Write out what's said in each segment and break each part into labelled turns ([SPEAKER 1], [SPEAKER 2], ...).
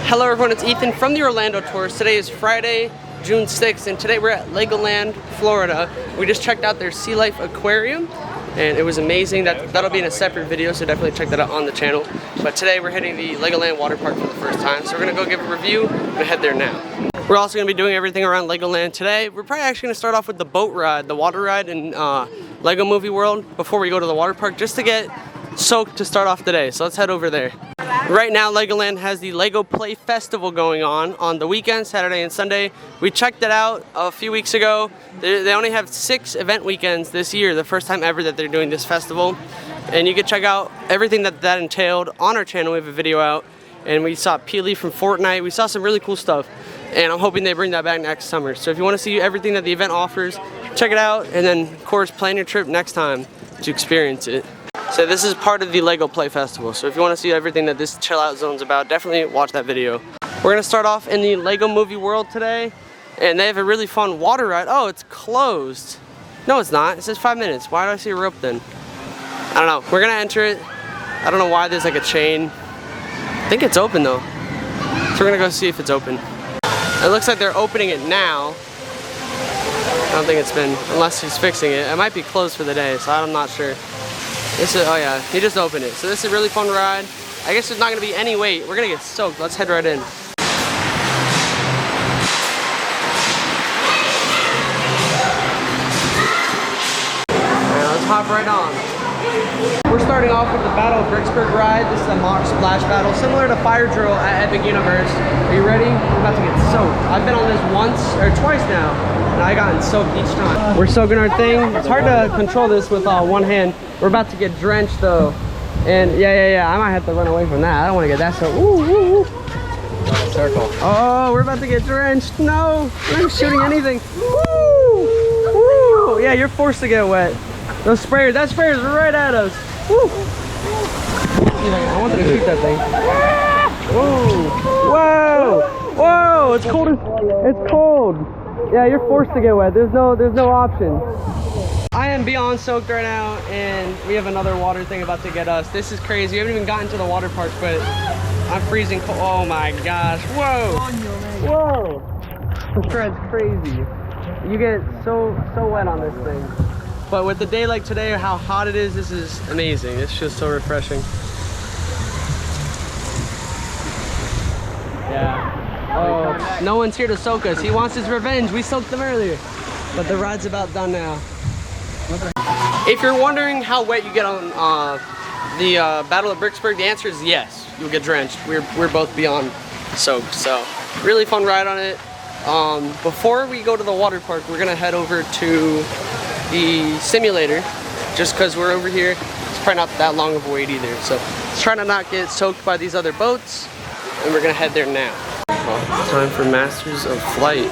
[SPEAKER 1] Hello everyone, it's Ethan from the Orlando Tours. Today is Friday, June 6th, and today we're at Legoland, Florida. We just checked out their sea life aquarium, and it was amazing. That'll be in a separate video, so definitely check that out on the channel. But today we're hitting the Legoland water park for the first time, so we're gonna go give a review and head there now. We're also gonna be doing everything around Legoland today. We're probably actually gonna start off with the boat ride, the water ride in Lego Movie World before we go to the water park, just to get soaked to start off the day. So let's head over there. Right now, Legoland has the Lego Play Festival going on the weekend, Saturday and Sunday. We checked it out a few weeks ago. They only have 6 event weekends this year, the first time ever that they're doing this festival. And you can check out everything that entailed on our channel. We have a video out, and we saw Peely from Fortnite. We saw some really cool stuff, and I'm hoping they bring that back next summer. So if you want to see everything that the event offers, check it out, and then of course plan your trip next time to experience it. So this is part of the Lego Play Festival, so if you want to see everything that this chill out zone's about, definitely watch that video. We're going to start off in the Lego Movie World today, and they have a really fun water ride. Oh, it's closed. No, it's not. It says 5 minutes. Why do I see a rope then? I don't know. We're going to enter it. I don't know why there's like a chain. I think it's open though. So we're going to go see if it's open. It looks like they're opening it now. I don't think it's been, unless he's fixing it. It might be closed for the day, so I'm not sure. This is, oh yeah, he just opened it. So this is a really fun ride. I guess there's not gonna be any wait. We're gonna get soaked. Let's head right in. Alright, let's hop right on. We're starting off with the Battle of Bricksburg ride. This is a mock splash battle, similar to Fire Drill at Epic Universe. Are you ready? We're about to get soaked. I've been on this once, or twice now, and I gotten soaked each time. We're soaking our thing. It's hard to control this with one hand. We're about to get drenched though. And yeah, I might have to run away from that. I don't want to get that soaked. Ooh, ooh, ooh. Circle. Oh, we're about to get drenched. No, I'm not shooting anything. Woo! Woo! Yeah, you're forced to get wet. Those sprayers, that sprayer's right at us. Woo! I wanted to shoot that thing. Whoa! Whoa! Whoa! It's cold. It's cold. Yeah, you're forced to get wet. There's no option. I am beyond soaked right now, and we have another water thing about to get us. This is crazy. We haven't even gotten to the water park, but I'm freezing cold. Oh my gosh! Whoa! Whoa! That's crazy. You get so wet on this thing. But with the day like today, how hot it is, this is amazing. It's just so refreshing. Yeah. Oh, no one's here to soak us. He wants his revenge. We soaked them earlier. But the ride's about done now. If you're wondering how wet you get on the Battle of Bricksburg, the answer is yes. You'll get drenched. We're both beyond soaked. So, really fun ride on it. Before we go to the water park, we're going to head over to the simulator, just because we're over here. It's probably not that long of a wait either, so let's try to not get soaked by these other boats, and we're gonna head there now. Well, it's time for Masters of Flight.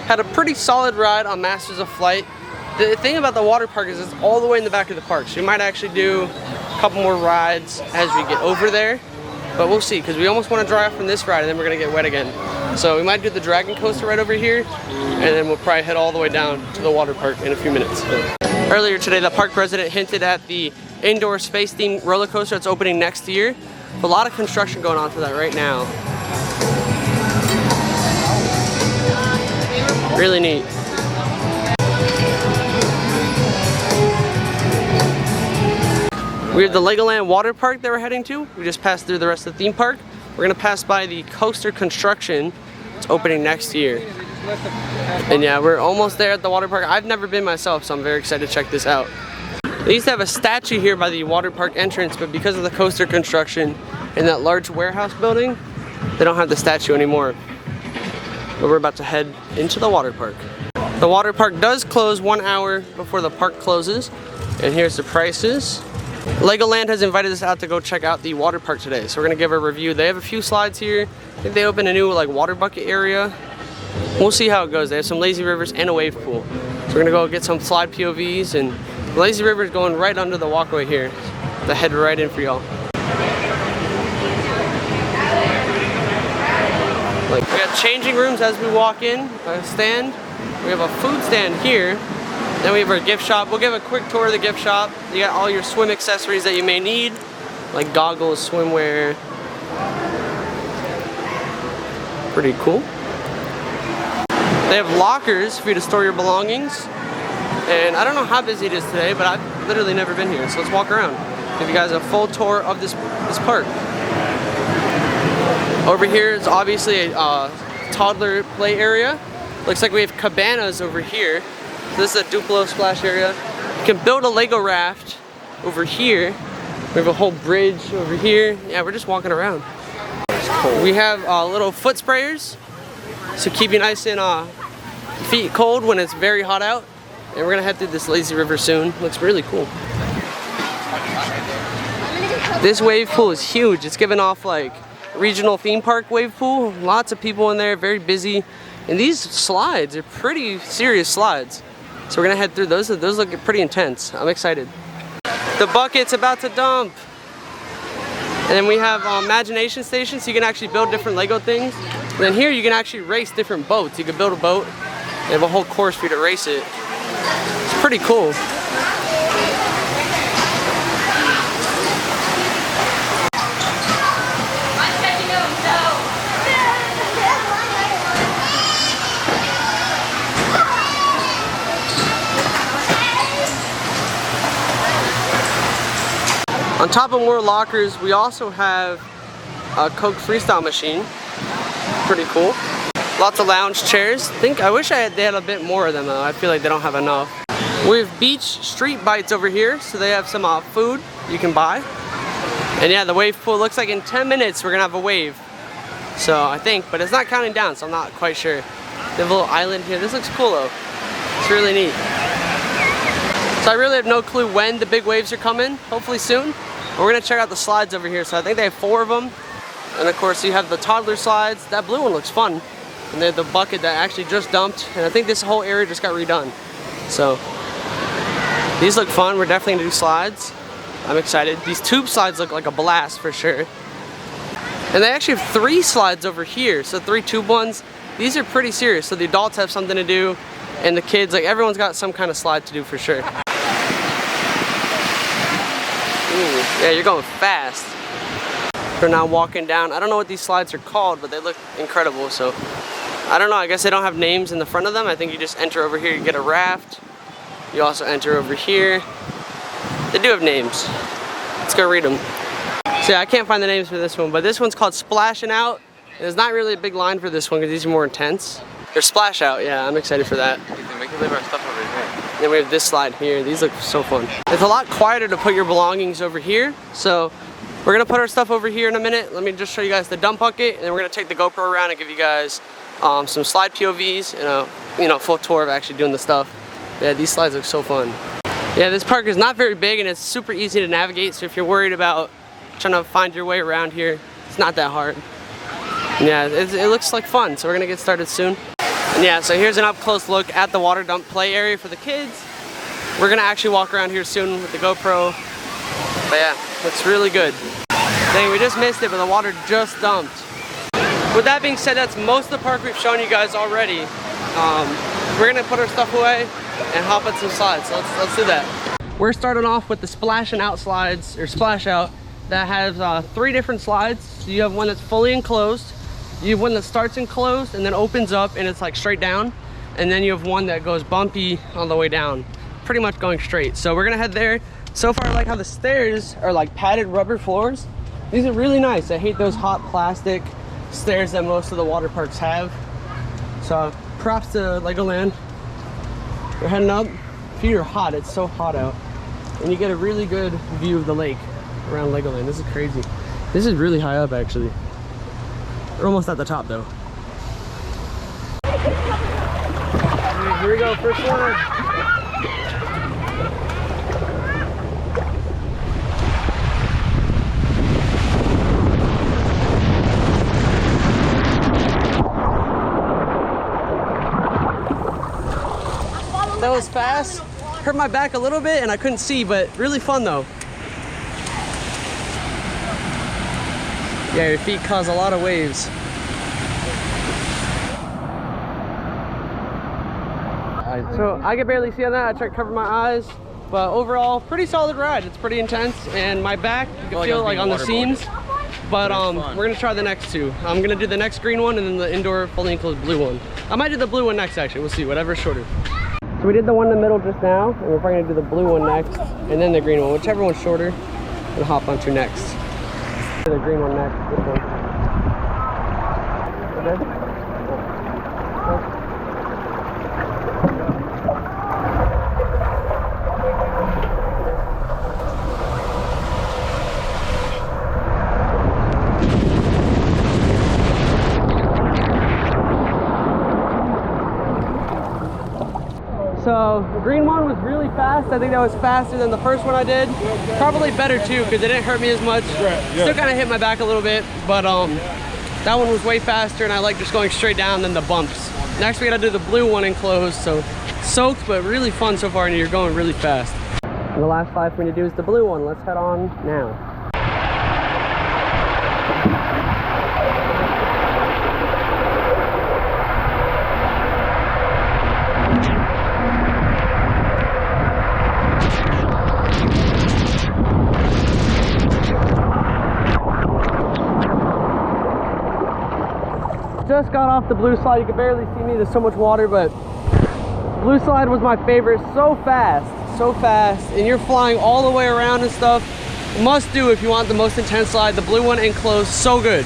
[SPEAKER 1] Had a pretty solid ride on Masters of Flight. The thing about the water park is it's all the way in the back of the park, so we might actually do a couple more rides as we get over there, but we'll see, because we almost want to dry off from this ride and then we're gonna get wet again. So we might do the Dragon Coaster right over here, and then we'll probably head all the way down to the water park in a few minutes. Earlier today, the park president hinted at the indoor space-themed roller coaster that's opening next year. A lot of construction going on for that right now. Really neat. We have the Legoland water park that we're heading to. We just passed through the rest of the theme park. We're gonna pass by the coaster construction. It's opening next year. And yeah, we're almost there at the water park. I've never been myself, so I'm very excited to check this out. They used to have a statue here by the water park entrance, but because of the coaster construction in that large warehouse building, they don't have the statue anymore. But we're about to head into the water park. The water park does close 1 hour before the park closes. And here's the prices. Legoland has invited us out to go check out the water park today, so we're gonna give a review. They have a few slides here. I think they opened a new water bucket area. We'll see how it goes. They have some lazy rivers and a wave pool. So we're gonna go get some slide POVs, and the lazy river is going right under the walkway here. To head right in for y'all. We got changing rooms as we walk in. A stand. We have a food stand here. Then we have our gift shop. We'll give a quick tour of the gift shop. You got all your swim accessories that you may need. like goggles, swimwear. Pretty cool. They have lockers for you to store your belongings. And I don't know how busy it is today, but I've literally never been here. So let's walk around. Give you guys a full tour of this park. Over here is obviously a toddler play area. Looks like we have cabanas over here. So this is a Duplo splash area. You can build a Lego raft over here. We have a whole bridge over here. Yeah, we're just walking around. We have little foot sprayers, so keep you nice and feet cold when it's very hot out. And we're gonna head through this lazy river soon. Looks really cool. This wave pool is huge. It's giving off like regional theme park wave pool. Lots of people in there, very busy. And these slides are pretty serious slides. So we're gonna head through those. Those look pretty intense. I'm excited. The bucket's about to dump. And then we have imagination stations, so you can actually build different Lego things. And then here you can actually race different boats. You can build a boat and have a whole course for you to race it. It's pretty cool. On top of more lockers, we also have a Coke freestyle machine. Pretty cool. Lots of lounge chairs. I wish they had a bit more of them though. I feel like they don't have enough. We have beach street bites over here, so they have some food you can buy. And yeah, the wave pool looks like in 10 minutes we're gonna have a wave. So I think, but it's not counting down, so I'm not quite sure. They have a little island here. This looks cool though. It's really neat. So I really have no clue when the big waves are coming. Hopefully soon. But we're gonna check out the slides over here. So I think they have 4 of them. And of course you have the toddler slides. That blue one looks fun. And they have the bucket that actually just dumped. And I think this whole area just got redone. So these look fun. We're definitely gonna do slides. I'm excited. These tube slides look like a blast for sure. And they actually have 3 slides over here. So 3 tube ones. These are pretty serious. So the adults have something to do. And the kids, like everyone's got some kind of slide to do for sure. Ooh, yeah, you're going fast. We're now walking down. I don't know what these slides are called, but they look incredible. So I don't know, I guess they don't have names in the front of them. I think you just enter over here, you get a raft. You also enter over here. They do have names. Let's go read them. So yeah, I can't find the names for this one, but this one's called Splashing Out. There's not really a big line for this one because these are more intense. They're Splash Out, yeah, I'm excited for that.
[SPEAKER 2] We can leave our stuff over here.
[SPEAKER 1] Then we have this slide here. These look so fun. It's a lot quieter to put your belongings over here. So we're gonna put our stuff over here in a minute. Let me just show you guys the dump bucket, and then we're gonna take the GoPro around and give you guys some slide POVs and a full tour of actually doing the stuff. Yeah, these slides look so fun. Yeah, this park is not very big and it's super easy to navigate. So if you're worried about trying to find your way around here, it's not that hard. Yeah, it looks like fun. So we're gonna get started soon. And yeah, so here's an up close look at the water dump play area for the kids. We're gonna actually walk around here soon with the GoPro. But yeah, looks really good. Dang, we just missed it, but the water just dumped. With that being said, that's most of the park we've shown you guys already. We're gonna put our stuff away and hop on some slides. So let's do that. We're starting off with the Splashing Out slides, or Splash Out, that has 3 different slides. So you have one that's fully enclosed. You have one that starts enclosed and then opens up and it's like straight down. And then you have one that goes bumpy on the way down, pretty much going straight. So we're gonna head there. So far I like how the stairs are like padded rubber floors. These are really nice. I hate those hot plastic stairs that most of the water parks have. So props to Legoland. We're heading up. If you're hot, it's so hot out. And you get a really good view of the lake around Legoland. This is crazy. This is really high up actually. We're almost at the top though. Alright, here we go, first one. That was fast. Hurt my back a little bit and I couldn't see, but really fun though. Yeah, your feet cause a lot of waves. So I could barely see on that. I tried to cover my eyes. But overall, pretty solid ride. It's pretty intense, and my back, you can feel like on the seams. But we're gonna try the next two. I'm gonna do the next green one and then the indoor fully enclosed blue one. I might do the blue one next actually, we'll see, whatever's shorter. So we did the one in the middle just now, and we're probably gonna do the blue one next, and then the green one, whichever one's shorter, we'll hop onto next. The green one next, this one. Okay. So the green one was really fast. I think that was faster than the first one I did. Probably better too, because it didn't hurt me as much. Still kind of hit my back a little bit, but that one was way faster, and I like just going straight down than the bumps. Next we gotta do the blue one enclosed, so soaked but really fun so far, and you're going really fast. And the last slide we're gonna do is the blue one. Let's head on now. Just got off the blue slide. You can barely see me, there's so much water, but blue slide was my favorite. So fast, and you're flying all the way around and stuff. Must do if you want the most intense slide. The blue one enclosed, so good.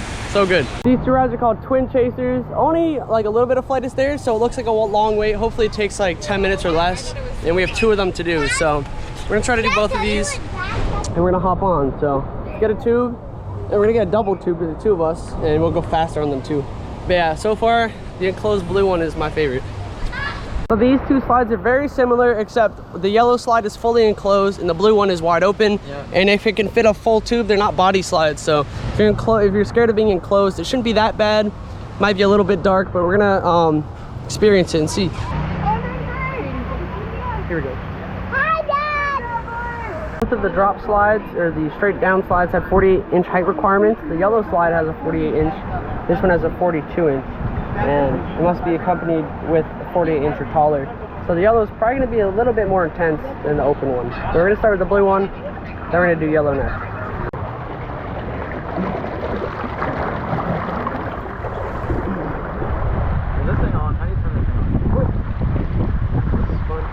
[SPEAKER 1] These two rides are called Twin Chasers. Only like a little bit of flight of stairs, so it looks like a long wait. Hopefully it takes like 10 minutes or less, and we have 2 of them to do. So we're gonna try to do both of these, and we're gonna hop on. So let's get a tube, and we're gonna get a double tube for the 2 of us, and we'll go faster on them too. But yeah, so far the enclosed blue one is my favorite. So these 2 slides are very similar, except the yellow slide is fully enclosed and the blue one is wide open. Yeah. And if it can fit a full tube, they're not body slides. So if you're scared of being enclosed, it shouldn't be that bad. Might be a little bit dark, but we're gonna experience it and see. Here we go. Both of the drop slides, or the straight down slides, have 48-inch height requirements. The yellow slide has a 48-inch. This one has a 42-inch, and it must be accompanied with a 48-inch or taller. So the yellow is probably going to be a little bit more intense than the open one. So we're going to start with the blue one, then we're going to do yellow next.
[SPEAKER 2] Is this thing on? How do you turn this thing on? This is fun.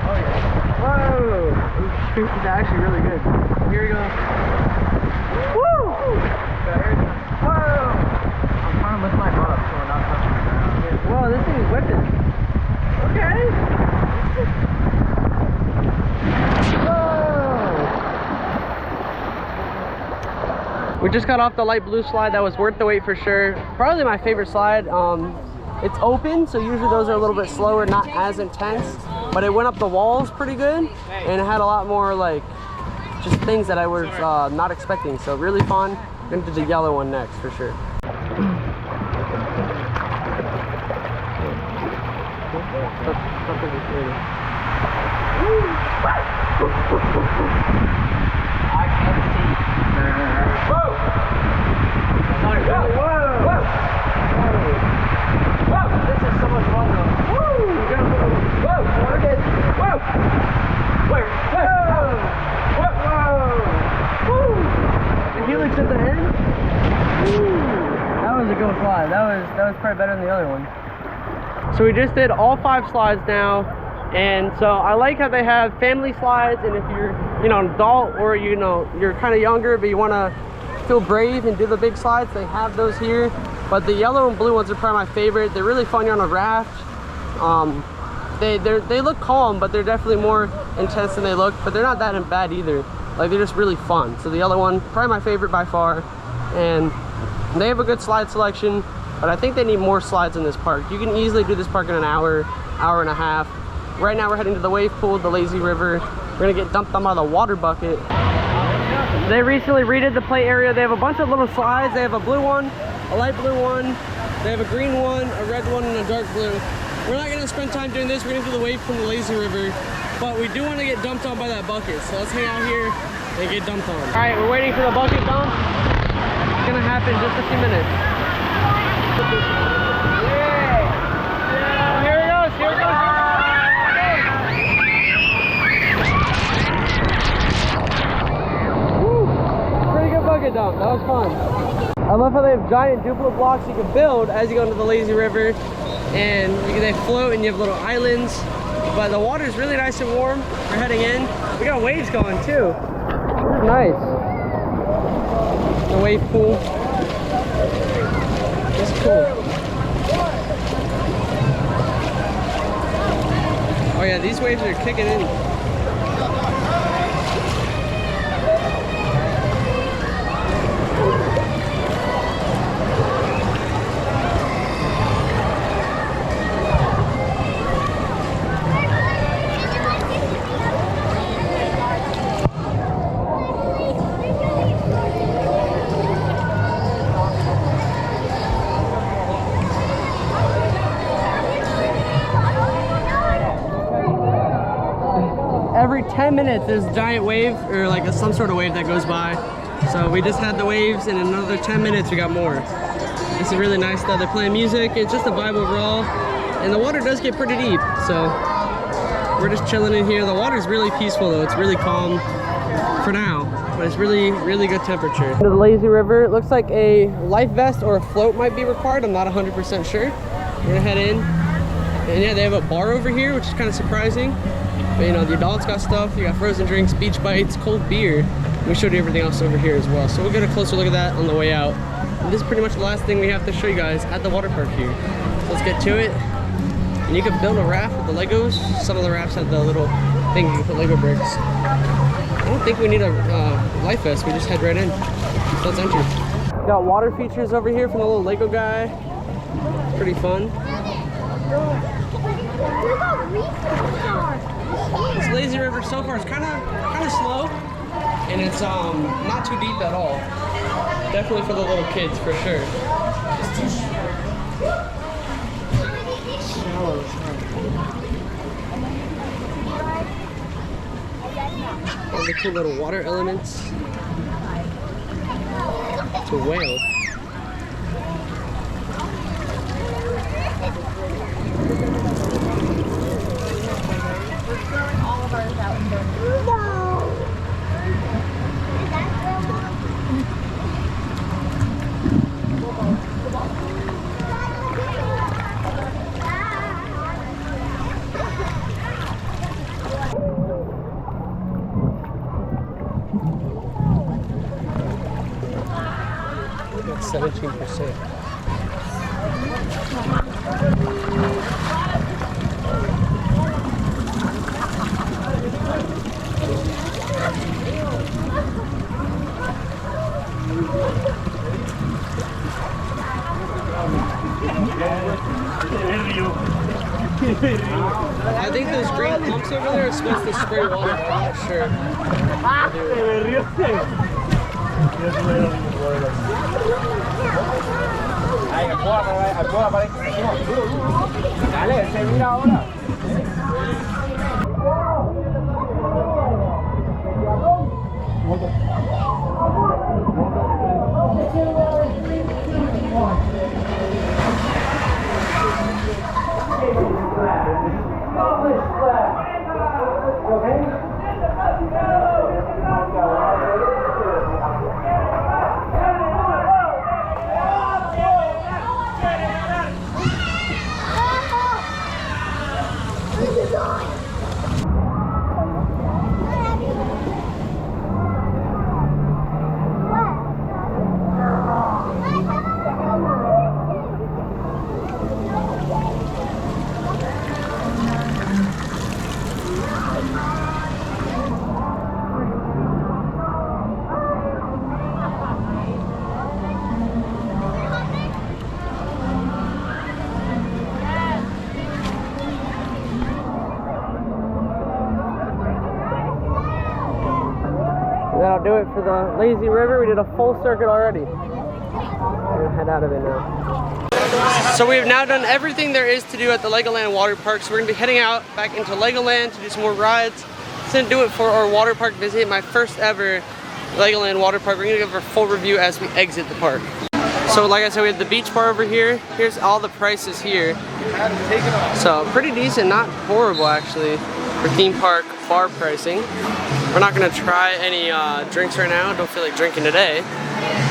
[SPEAKER 2] Oh yeah. Whoa! This is actually really good. Here we go. Woo! Whoa! I'm trying to lift my butt up so we're not touching the ground.
[SPEAKER 1] Whoa, this thing is whipping. Okay. Whoa! We just got off the light blue slide. That was worth the wait for sure. Probably my favorite slide. It's open, so usually those are a little bit slower, not as intense. But it went up the walls pretty good, and it had a lot more like just things that I was not expecting. So really fun. I'm gonna do the yellow one next for sure.
[SPEAKER 2] I can't see. Whoa! Whoa! This is so much fun though. Woo! Whoa! Whoa! Wait! Whoa! Whoa! Woo!
[SPEAKER 1] The helix at the end. Woo. That was a good slide. That was probably better than the other one. So we just did all 5 slides now, and so I like how they have family slides, and if you're an adult, or you're kind of younger but you want to feel brave and do the big slides, they have those here. But the yellow and blue ones are probably my favorite. They're really fun. You're on a raft. They look calm, but they're definitely more intense than they look, but they're not that bad either. Like, they're just really fun. So the yellow one, probably my favorite by far, and they have a good slide selection, but I think they need more slides in this park. You can easily do this park in an hour and a half. Right now we're heading to the wave pool, the lazy river. We're gonna get dumped on by the water bucket. They recently redid the play area. They have a bunch of little slides. They have a blue one, a light blue one, they have a green one, a red one, and a dark blue. We're not gonna spend time doing this. We're gonna do the wave from the lazy river, but we do want to get dumped on by that bucket. So let's hang out here and get dumped on. All right, we're waiting for the bucket dump. It's gonna happen in just a few minutes. Yeah. Here it goes. Here it goes. did dump. That was fun. I love how they have giant Duplo blocks you can build as you go into the lazy river, and they float and you have little islands. But the water is really nice and warm. We're heading in. We got waves going too. Nice. The wave pool. It's cool. Oh yeah, these waves are kicking in. Every 10 minutes there's a giant wave, or like some sort of wave that goes by. So we just had the waves, and in another 10 minutes we got more. This is really nice though. They're playing music. It's just a vibe overall, and the water does get pretty deep, so we're just chilling in here. The water's really peaceful though. It's really calm for now, but it's really good temperature. Into the lazy river. It looks like a life vest or a float might be required. I'm not 100% sure. We're gonna head in, and yeah, they have a bar over here, which is kind of surprising. But you know, the adults got stuff. You got frozen drinks, beach bites, cold beer. We showed you everything else over here as well. So we'll get a closer look at that on the way out. And this is pretty much the last thing we have to show you guys at the water park here. So let's get to it. And you can build a raft with the Legos. Some of the rafts have the little thing you can put Lego bricks. I don't think we need a life vest. We just head right in. So let's enter. Got water features over here from the little Lego guy. Pretty fun. This lazy river so far is kind of slow, and it's not too deep at all. Definitely for the little kids for sure. It's too shallow. All the cool little water elements. It's a whale.
[SPEAKER 3] All of ours out in the
[SPEAKER 1] That's 17%. I think those green pumps over there are supposed to spray water, but I'm not sure.
[SPEAKER 2] Dale, se mira ahora.
[SPEAKER 1] That'll do it for the lazy river. We did a full circuit already. We're gonna head out of it now. So we have now done everything there is to do at the Legoland water park. So we're gonna be heading out back into Legoland to do some more rides. This didn't do it for our water park visit, my first ever Legoland water park. We're gonna give a full review as we exit the park. So like I said, we have the beach bar over here. Here's all the prices here. So pretty decent, not horrible actually, for theme park bar pricing. We're not gonna try any drinks right now. Don't feel like drinking today.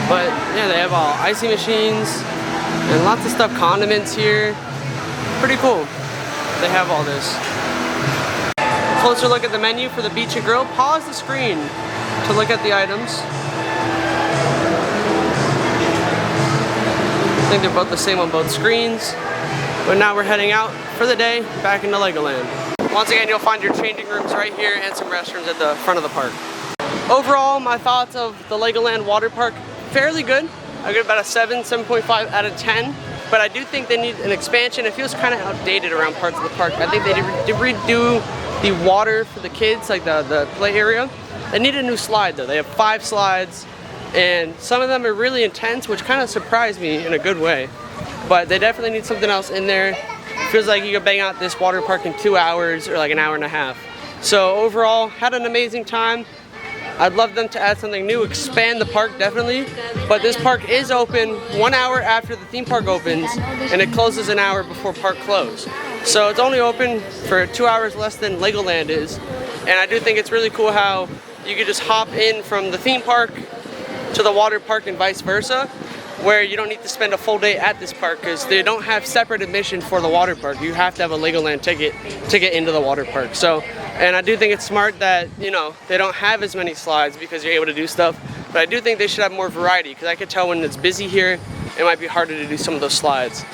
[SPEAKER 1] But yeah, they have all icy machines and lots of stuff, condiments here. Pretty cool. They have all this. Closer look at the menu for the beach and grill. Pause the screen to look at the items. I think they're both the same on both screens. But now we're heading out for the day, back into Legoland. Once again, you'll find your changing rooms right here and some restrooms at the front of the park. Overall, my thoughts of the Legoland water park, fairly good. I give it about a 7.5 out of 10. But I do think they need an expansion. It feels kind of outdated around parts of the park. I think they did redo the water for the kids, like the play area. They need a new slide though. They have 5 slides and some of them are really intense, which kind of surprised me in a good way. But they definitely need something else in there. It feels like you could bang out this water park in 2 hours or like an hour and a half. So overall, had an amazing time. I'd love them to add something new, expand the park definitely, but this park is open 1 hour after the theme park opens and it closes an hour before park close. So it's only open for 2 hours less than Legoland is, and I do think it's really cool how you could just hop in from the theme park to the water park and vice versa, where you don't need to spend a full day at this park because they don't have separate admission for the water park. You have to have a Legoland ticket to get into the water park. So, and I do think it's smart that, you know, they don't have as many slides because you're able to do stuff, but I do think they should have more variety because I could tell when it's busy here, it might be harder to do some of those slides.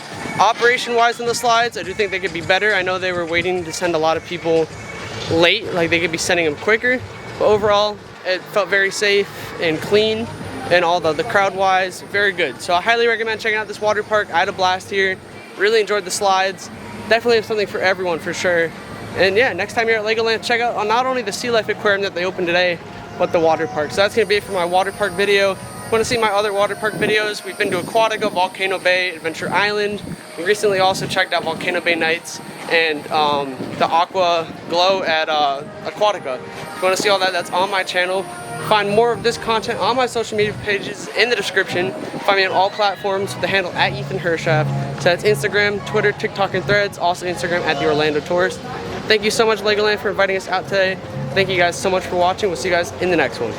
[SPEAKER 1] Operation-wise on the slides, I do think they could be better. I know they were waiting to send a lot of people late, like they could be sending them quicker, but overall, it felt very safe and clean. And all the crowd-wise, very good. So I highly recommend checking out this water park. I had a blast here. Really enjoyed the slides. Definitely have something for everyone for sure. And yeah, next time you're at Legoland, check out not only the Sea Life Aquarium that they opened today, but the water park. So that's gonna be it for my water park video. If you wanna see my other water park videos, we've been to Aquatica, Volcano Bay, Adventure Island. We recently also checked out Volcano Bay Nights and the Aqua Glow at Aquatica. If you wanna see all that, that's on my channel. Find more of this content on my social media pages in the description. Find me on all platforms with the handle at Ethan Hershaft. So that's Instagram, Twitter, TikTok, and Threads. Also Instagram at The Orlando Tourist. Thank you so much, Legoland, for inviting us out today. Thank you guys so much for watching. We'll see you guys in the next one.